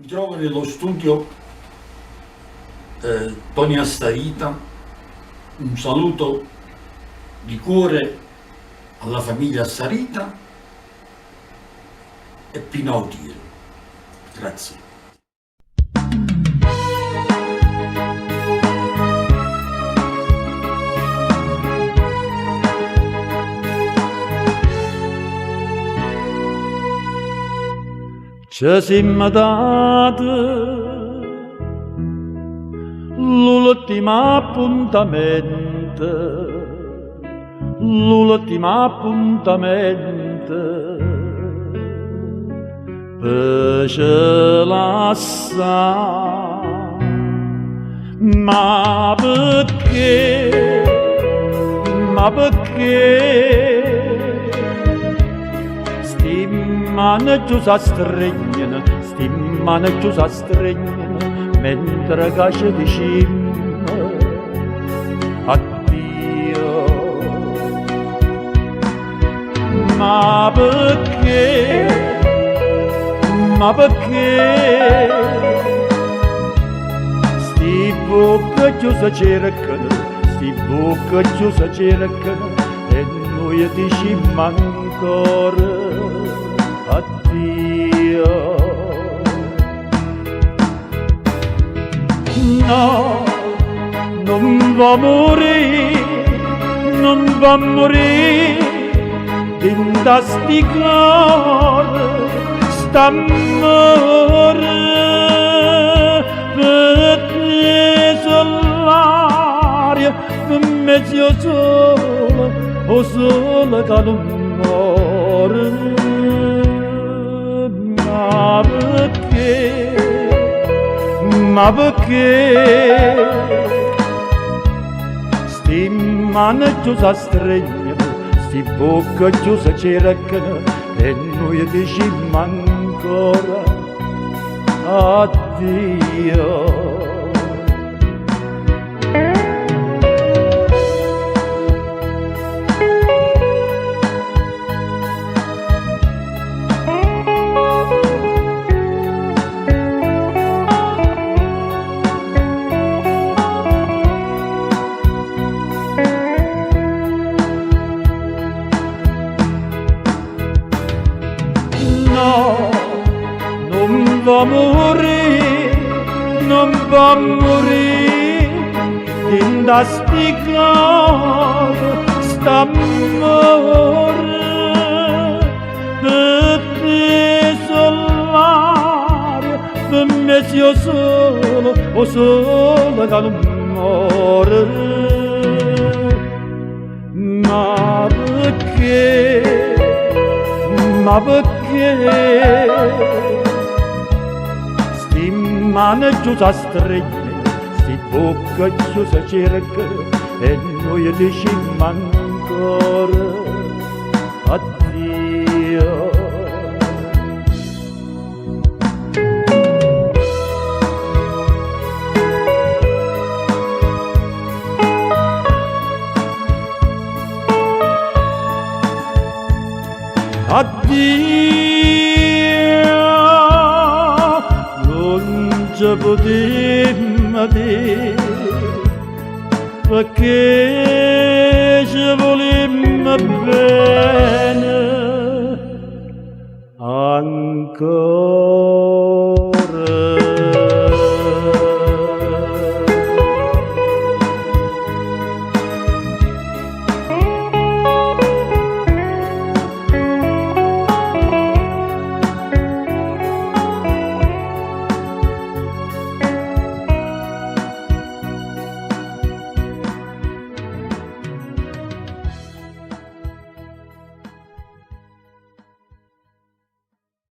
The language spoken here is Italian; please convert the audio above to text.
Mi trovo nello studio Tony Astarita. Un saluto di cuore alla famiglia Astarita e Pino Autiro. Grazie. Ci siamo dati l'ultimo appuntamento, per ce lascia, ma perché? Mane chiusa stregno, sti mane chiusa stregno, mentre che ci diciamo addio. Ma perché? Sti bocche chiuse cercano, e noi diciamo ancora addio. No, non va a morire, in da sti cuore sta a morire, per te sol'aria, per me io solo, o solo che non muore. Ma perché sti mani chiuse stregno, sti bocche chiuse cercano, e noi diciamo ancora addio. Non va a morire, in da sti cuore sta a morire, per te sol'aria, per me io solo, o solo che non muore. Ma perché? Mane chiuse stregno, sti bocche chiuse cercano, e noi diciamo ancora addio. Ci potremmo dire, perché ci voleva